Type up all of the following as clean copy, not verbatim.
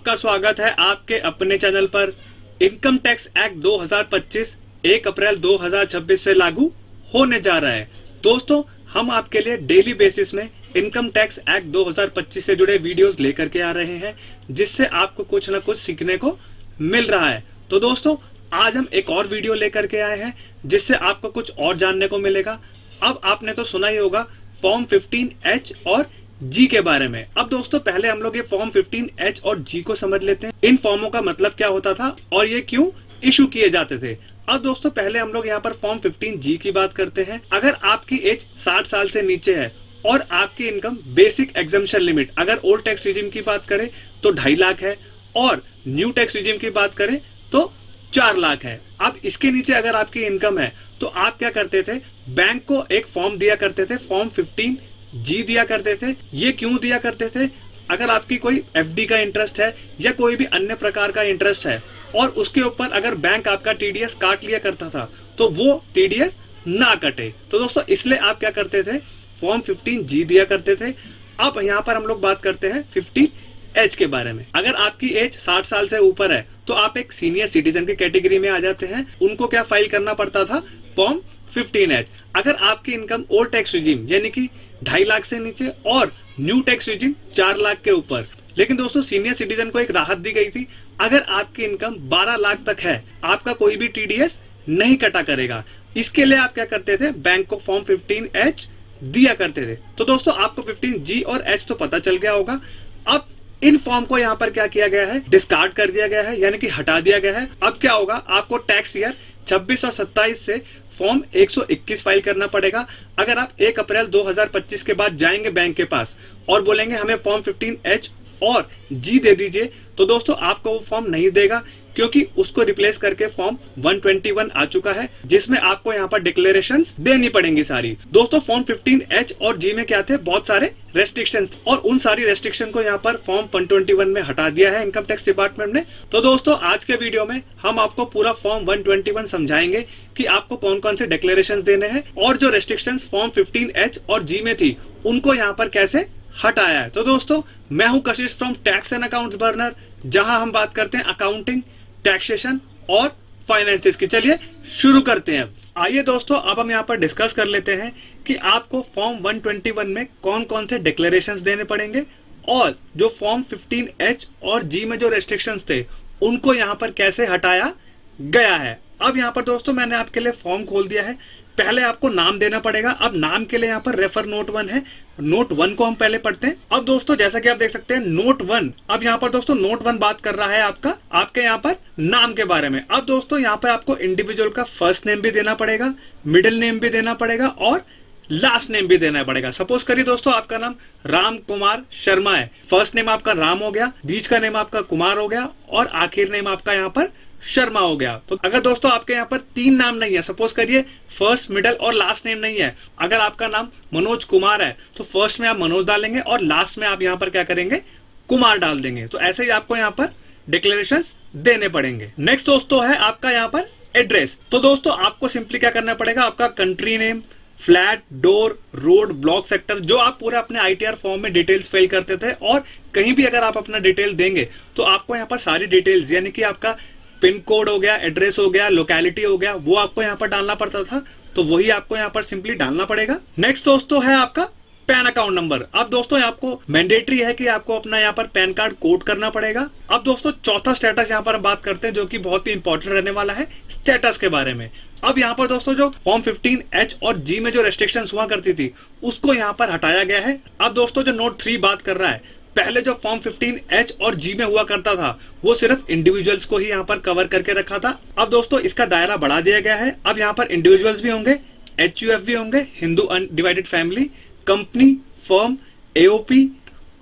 आपका स्वागत है आपके अपने चैनल पर। इनकम टैक्स एक्ट 2025 1 अप्रैल 2026 से लागू होने जा रहा है। दोस्तों, हम आपके लिए डेली बेसिस में इनकम टैक्स एक्ट 2025 से जुड़े वीडियोस लेकर के आ रहे हैं, जिससे आपको कुछ ना कुछ सीखने को मिल रहा है। तो दोस्तों, आज हम एक और वीडियो लेकर के आए हैं जिससे आपको कुछ और जानने को मिलेगा। अब आपने तो सुना ही होगा फॉर्म 15H और जी के बारे में। अब दोस्तों, पहले हम लोग ये फॉर्म 15H और जी को समझ लेते हैं। इन फॉर्मों का मतलब क्या होता था और ये क्यों इशू किए जाते थे। अब दोस्तों, पहले हम लोग यहाँ पर फॉर्म 15G की बात करते हैं। अगर आपकी एज 60 साल से नीचे है और आपकी इनकम बेसिक एग्जम्पशन लिमिट अगर ओल्ड टैक्स रिजिम की बात करें तो 2.5 लाख है और न्यू टैक्स रिजिम की बात करें तो 4 लाख है। अब इसके नीचे अगर आपकी इनकम है तो आप क्या करते थे, बैंक को एक फॉर्म दिया करते थे, फॉर्म 15G दिया करते थे। ये क्यों दिया करते थे? अगर आपकी कोई एफडी का इंटरेस्ट है या कोई भी अन्य प्रकार का इंटरेस्ट है और उसके ऊपर अगर बैंक आपका टीडीएस काट लिया करता था तो वो टीडीएस ना कटे। तो दोस्तों, इसलिए आप क्या करते थे, फॉर्म 15G दिया करते थे। अब यहाँ पर हम लोग बात करते हैं 15H के बारे में। अगर आपकी एज 60 साल से ऊपर है तो आप एक सीनियर सिटीजन की कैटेगरी में आ जाते हैं। उनको क्या फाइल करना पड़ता था, फॉर्म 15H। अगर आपकी इनकम ओल्ड टैक्स रिजिम यानी कि 2.5 लाख से नीचे और न्यू टैक्स रिजिम 4 लाख के ऊपर। लेकिन दोस्तों, सीनियर सिटीजन को एक राहत दी गई थी, अगर आपकी इनकम 12 लाख तक है आपका कोई भी टीडीएस नहीं कटा करेगा। इसके लिए आप क्या करते थे, बैंक को फॉर्म 15H दिया करते थे। तो दोस्तों, आपको 15G और H तो पता चल गया होगा। अब इन फॉर्म को यहाँ पर क्या किया गया है, डिस्कार्ड कर दिया गया है, यानी कि हटा दिया गया है। अब क्या होगा, आपको टैक्स ईयर 26 और 27 से फॉर्म 121 फाइल करना पड़ेगा। अगर आप 1 अप्रैल 2025 के बाद जाएंगे बैंक के पास और बोलेंगे हमें फॉर्म 15H और जी दे दीजिए, तो दोस्तों आपको वो फॉर्म नहीं देगा, क्योंकि उसको रिप्लेस करके फॉर्म 121 आ चुका है, जिसमें आपको यहाँ पर डिक्लेरेशंस देनी पड़ेंगी सारी। दोस्तों, फॉर्म 15H और जी में क्या थे, बहुत सारे रेस्ट्रिक्शंस, और उन सारी रेस्ट्रिक्शन को यहाँ पर फॉर्म 121 में हटा दिया है इनकम टैक्स डिपार्टमेंट ने। तो दोस्तों, आज के वीडियो में हम आपको पूरा फॉर्म 121 समझाएंगे कि आपको कौन कौन से डिक्लेरेशंस देने हैं और जो रेस्ट्रिक्शंस फॉर्म 15H और जी में थी उनको यहाँ पर कैसे हटाया है। तो दोस्तों, मैं हूं कशिश from tax and accounts burner, जहां हम बात करते हैं अकाउंटिंग, टैक्सेशन और फाइनेंसेस की। चलिए शुरू करते हैं। आइए दोस्तों, अब हम यहाँ पर डिस्कस कर लेते हैं कि आपको फॉर्म 121 में कौन कौन से डिक्लेरेशंस देने पड़ेंगे और जो फॉर्म 15H और जी में जो रेस्ट्रिक्शंस थे उनको यहाँ पर कैसे हटाया गया है। अब यहाँ पर दोस्तों, मैंने आपके लिए फॉर्म खोल दिया है। पहले आपको नाम देना पड़ेगा। अब नाम के लिए यहाँ पर रेफर नोट 1 है। नोट 1 को हम पहले पढ़ते हैं। अब दोस्तों, जैसा कि आप देख सकते हैं नोट 1, अब यहाँ पर दोस्तों नोट 1 बात कर रहा है आपके यहाँ पर नाम के बारे में। अब दोस्तों, यहाँ पर आपको इंडिविजुअल का फर्स्ट नेम भी देना पड़ेगा, मिडिल नेम भी देना पड़ेगा और लास्ट नेम भी देना पड़ेगा। सपोज करिए दोस्तों, आपका नाम राम कुमार शर्मा है। फर्स्ट नेम आपका राम हो गया, बीच का नेम आपका कुमार हो गया और आखिर नेम आपका यहाँ पर शर्मा हो गया। तो अगर दोस्तों आपके यहाँ पर 3 नाम नहीं है, सपोज करिए फर्स्ट, मिडिल और लास्ट नेम नहीं है, अगर आपका नाम मनोज कुमार है तो फर्स्ट में आप मनोज डालेंगे और लास्ट में आप यहाँ पर क्या करेंगे, कुमार डाल देंगे। तो ऐसे ही आपको यहाँ पर डिक्लेरेशंस देने पड़ेंगे। नेक्स्ट दोस्तों है आपका यहाँ पर एड्रेस। तो दोस्तों, आपको सिंपली क्या करना पड़ेगा, आपका country name, flat, door, road, block, sector, जो आप पूरा अपने आईटीआर फॉर्म में डिटेल्स फिल करते थे, और कहीं भी अगर आप अपना डिटेल देंगे तो आपको यहाँ पर सारी डिटेल्स, यानी कि आपका पिन कोड हो गया, एड्रेस हो गया, लोकेलिटी हो गया, वो आपको यहाँ पर डालना पड़ता था। तो वही आपको यहाँ पर सिंपली डालना पड़ेगा। नेक्स्ट दोस्तों है आपका पैन अकाउंट नंबर। अब दोस्तों, आपको मैंडेटरी है कि आपको अपना यहाँ पर पैन कार्ड कोड करना पड़ेगा। अब दोस्तों, चौथा स्टेटस यहाँ पर हम बात करते हैं, जो कि बहुत ही इंपॉर्टेंट रहने वाला है स्टेटस के बारे में। अब यहाँ पर दोस्तों, जो फॉर्म 15H और जी में जो रेस्ट्रिक्शंस हुआ करती थी उसको यहाँ पर हटाया गया है। अब दोस्तों, जो नोट 3 बात कर रहा है, पहले जो फॉर्म 15H और जी में हुआ करता था वो सिर्फ इंडिविजुअल्स को ही यहाँ पर कवर करके रखा था। अब दोस्तों, इसका दायरा बढ़ा दिया गया है। अब यहाँ पर इंडिविजुअल्स भी होंगे, HUF भी होंगे, Hindu undivided family, company, firm, AOP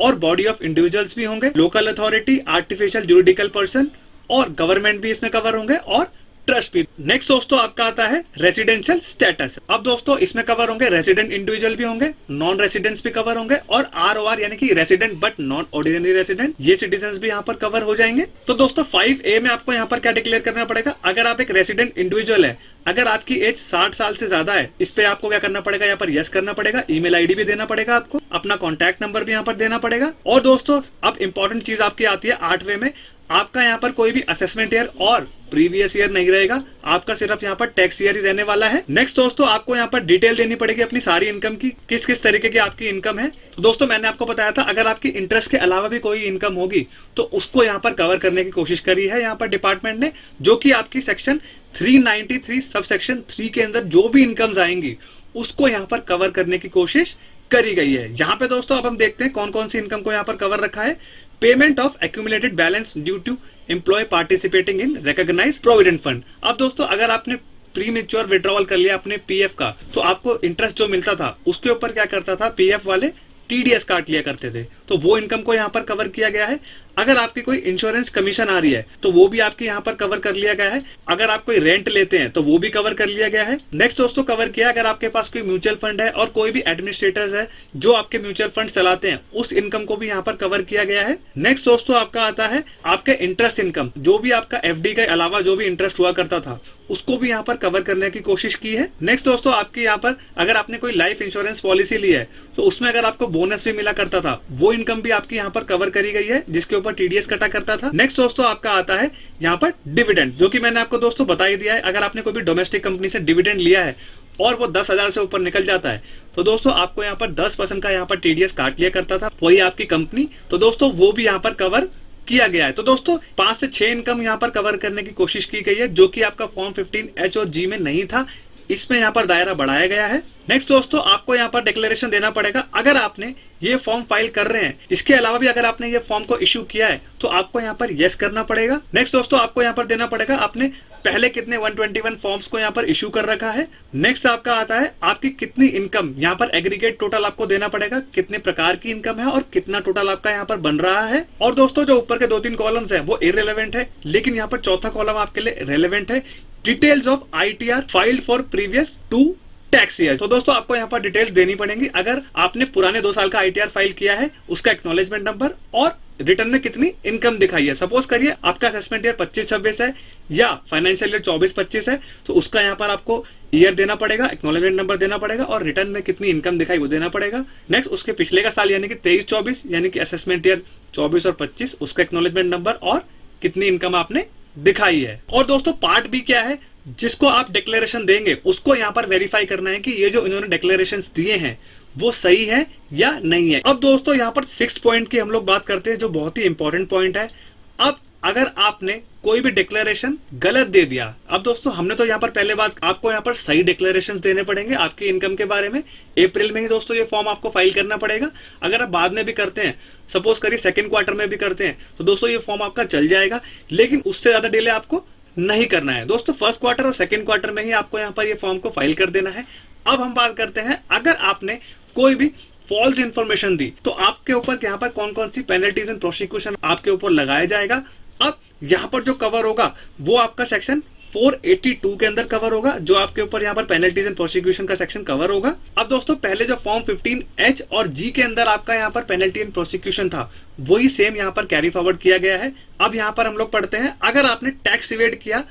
और बॉडी ऑफ इंडिविजुअल्स भी होंगे, local authority, artificial juridical person और गवर्नमेंट भी इसमें कवर होंगे, और ट्रस्ट भी। नेक्स्ट दोस्तों आपका आता है रेसिडेंशियल स्टेटस। अब दोस्तों इसमें कवर होंगे रेसिडेंट इंडिविजुअल भी होंगे, नॉन रेसिडेंट्स भी कवर होंगे और ROR यानी कि resident but not ordinary resident, ये सिटीजन भी यहाँ पर कवर हो जाएंगे। तो दोस्तों 5A में आपको यहाँ पर क्या डिक्लेयर करना पड़ेगा, अगर आप एक रेसिडेंट इंडिविजुअल है, अगर आपकी एज 60 साल से ज्यादा है, इस पे आपको क्या करना पड़ेगा, यहाँ पर यस करना पड़ेगा, ईमेल आईडी भी देना पड़ेगा आपको, अपना कॉन्टैक्ट नंबर भी यहाँ पर देना पड़ेगा। और दोस्तों अब इंपॉर्टेंट चीज आपकी आती है 8वें में, आपका यहाँ पर कोई भी असेसमेंट ईयर और प्रीवियस ईयर नहीं रहेगा, आपका सिर्फ यहाँ पर टैक्स ईयर ही रहने वाला है। नेक्स्ट दोस्तों आपको यहाँ पर डिटेल देनी पड़ेगी अपनी सारी इनकम की, किस किस तरीके की आपकी इनकम है। तो दोस्तों मैंने आपको बताया था अगर आपकी इंटरेस्ट के अलावा भी कोई इनकम होगी तो उसको यहाँ पर कवर करने की कोशिश करी है यहाँ पर डिपार्टमेंट ने, जो कि आपकी सेक्शन 393 सब सेक्शन 3 के अंदर जो भी इनकम्स आएंगी उसको यहाँ पर कवर करने की कोशिश करी गई है। यहाँ पे दोस्तों अब हम देखते हैं कौन कौन सी इनकम को यहाँ पर कवर रखा है। Payment of accumulated balance due to employ participating in recognised provident fund. अब दोस्तों अगर आपने प्री मेच्योर विड्रॉवल कर लिया अपने PF का, तो आपको इंटरेस्ट जो मिलता था उसके ऊपर क्या करता था, PF वाले TDS काट लिया करते थे, तो वो इनकम को यहाँ पर कवर किया गया है। अगर आपकी कोई इंश्योरेंस कमीशन आ रही है तो वो भी आपके यहाँ पर कवर कर लिया गया है। अगर आप कोई रेंट लेते हैं तो वो भी कवर कर लिया गया है। नेक्स्ट दोस्तों कवर किया अगर आपके पास कोई म्यूचुअल फंड है और कोई भी एडमिनिस्ट्रेटर्स है जो आपके म्यूचुअल फंड चलाते हैं, उस इनकम को भी यहाँ पर कवर किया गया है। नेक्स्ट दोस्तों आपका आता है आपके इंटरेस्ट इनकम, जो भी आपका FD के अलावा जो भी इंटरेस्ट हुआ करता था उसको भी यहाँ पर कवर करने की कोशिश की है। नेक्स्ट दोस्तों आपके यहाँ पर अगर आपने कोई लाइफ इंश्योरेंस पॉलिसी ली है तो उसमें अगर आपको बोनस भी मिला करता था, वो इनकम भी आपकी यहाँ पर कवर करी गई है जिसके ऊपर TDS कटा करता था। नेक्स्ट दोस्तों आपका आता है यहाँ पर डिविडेंड, जो कि मैंने आपको दोस्तों बता ही दिया है। अगर आपने कोई भी डोमेस्टिक कंपनी से डिविडेंड लिया है और वो 10,000 से ऊपर निकल जाता है तो दोस्तों आपको यहाँ पर 10% का यहाँ पर TDS काट लिया करता था वही आपकी कंपनी, तो दोस्तों वो भी यहाँ पर कवर किया गया है। तो दोस्तों 5 से 6 इनकम यहाँ पर कवर करने की कोशिश की गई है, जो कि आपका फॉर्म 15H और G में नहीं था, इसमें यहाँ पर दायरा बढ़ाया गया है। नेक्स्ट दोस्तों आपको यहाँ पर डिक्लेरेशन देना पड़ेगा अगर आपने ये फॉर्म फाइल कर रहे हैं, इसके अलावा भी अगर आपने ये फॉर्म को इश्यू किया है तो आपको यहाँ पर यस करना पड़ेगा। नेक्स्ट दोस्तों आपको यहाँ पर देना पड़ेगा आपने पहले कितने 121 फॉर्म्स को यहाँ पर इश्यू कर रखा है। नेक्स्ट आपका आता है आपकी कितनी इनकम, यहाँ पर एग्रीगेट टोटल आपको देना पड़ेगा, कितने प्रकार की इनकम है और कितना टोटल आपका यहाँ पर बन रहा है। और दोस्तों जो ऊपर के 2-3 कॉलम्स है वो इररिलेवेंट है, लेकिन यहाँ पर चौथा कॉलम आपके लिए रेलेवेंट है, details of ITR filed for previous 2 tax year. तो दोस्तों आपको यहाँ पर डिटेल्स देनी पड़ेंगी अगर आपने पुराने 2 साल का ITR फाइल किया है, उसका एक्नॉलेजमेंट नंबर और रिटर्न में कितनी इनकम दिखाई है। सपोज करिए आपका असेसमेंट ईयर 25-26 है या फाइनेंशियल ईयर 24-25 है, तो उसका यहाँ पर आपको ईयर देना पड़ेगा, एक्नॉलेजमेंट नंबर देना पड़ेगा और रिटर्न में कितनी इनकम दिखाई वो देना पड़ेगा। नेक्स्ट उसके पिछले का साल यानी कि 23-24 यानी कि असेसमेंट ईयर 24 और 25, उसका एक्नॉलेजमेंट नंबर और कितनी इनकम आपने दिखाई है। और दोस्तों पार्ट बी क्या है, जिसको आप डिक्लेरेशन देंगे उसको यहाँ पर वेरीफाई करना है कि ये जो इन्होंने डिक्लेरेशन दिए हैं वो सही है या नहीं है। अब दोस्तों यहाँ पर 6 पॉइंट की हम लोग बात करते हैं जो बहुत ही इंपॉर्टेंट पॉइंट है। अब अगर आपने कोई भी डिक्लेरेशन गलत दे दिया, अब दोस्तों हमने तो यहाँ पर पहले बात आपको यहाँ पर सही डिक्लेरेशंस देने पड़ेंगे आपकी इनकम के बारे में। अप्रैल में ही दोस्तों ये फॉर्म आपको फाइल करना पड़ेगा। अगर आप बाद में भी करते हैं, सपोज करिए 2nd क्वार्टर में भी करते हैं, तो दोस्तों ये फॉर्म आपका चल जाएगा, लेकिन उससे ज्यादा डिले आपको नहीं करना है। दोस्तों 1st क्वार्टर और 2nd क्वार्टर में ही आपको यहाँ पर ये फॉर्म को फाइल कर देना है। अब हम बात करते हैं अगर आपने कोई भी फॉल्स इंफॉर्मेशन दी तो आपके ऊपर यहाँ पर कौन कौन सी पेनल्टीज एंड प्रोसिक्यूशन आपके ऊपर लगाया जाएगा। अब यहाँ पर जो कवर होगा वो आपका सेक्शन 482 के अंदर कवर होगा, जो आपके ऊपर यहाँ पर पेनल्टीज एंड प्रोसिक्यूशन का सेक्शन कवर होगा। अब दोस्तों पहले जो फॉर्म 15H और G के अंदर आपका यहाँ पर पेनल्टी एंड प्रोसिक्यूशन था वही सेम यहाँ पर कैरी फॉरवर्ड किया गया है। अब यहाँ पर हम लोग पढ़ते हैं अगर आपने टैक्स इवेड किया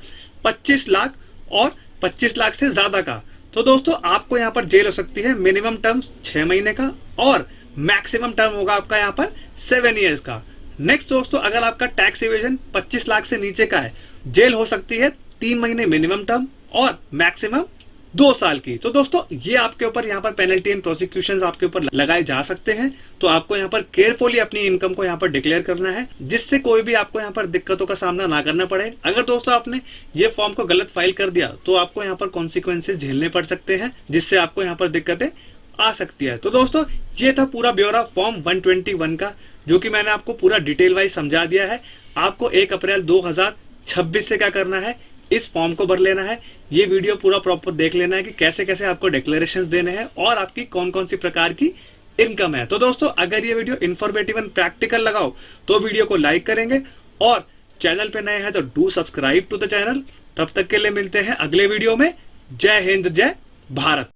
25 लाख और 25 लाख से ज्यादा का, तो दोस्तों आपको यहाँ पर जेल हो सकती है। मिनिमम टर्म 6 महीने का और मैक्सिमम टर्म होगा आपका यहाँ पर 7 ईयर्स का। नेक्स्ट दोस्तों अगर आपका टैक्स इवेजन 25 लाख से नीचे का है, जेल हो सकती है 3 महीने मिनिमम टर्म और मैक्सिमम 2 साल की। तो दोस्तों ये आपके ऊपर यहाँ पर पेनल्टी एंड प्रोसिक्यूशंस आपके ऊपर लगाए जा सकते हैं। तो आपको यहाँ पर केयरफुली अपनी इनकम को यहाँ पर डिक्लेयर करना है, जिससे कोई भी आपको यहाँ पर दिक्कतों का सामना ना करना पड़े। अगर दोस्तों आपने ये फॉर्म को गलत फाइल कर दिया तो आपको यहाँ पर कॉन्सिक्वेंसेस झेलने पड़ सकते हैं, जिससे आपको यहाँ पर दिक्कतें आ सकती है। तो दोस्तों ये था पूरा ब्यौरा फॉर्म 121 का, जो कि मैंने आपको पूरा डिटेल वाइज समझा दिया है। आपको 1 अप्रैल 2026 से क्या करना है, इस फॉर्म को भर लेना है। ये वीडियो पूरा प्रॉपर देख लेना है कि कैसे कैसे आपको डिक्लेरेशंस देने हैं और आपकी कौन कौन सी प्रकार की इनकम है। तो दोस्तों अगर ये वीडियो इन्फॉर्मेटिव एंड प्रैक्टिकल लगाओ तो वीडियो को लाइक करेंगे और चैनल पे नए हैं तो do subscribe to the channel तब तक के लिए मिलते हैं अगले वीडियो में। जय हिंद, जय भारत।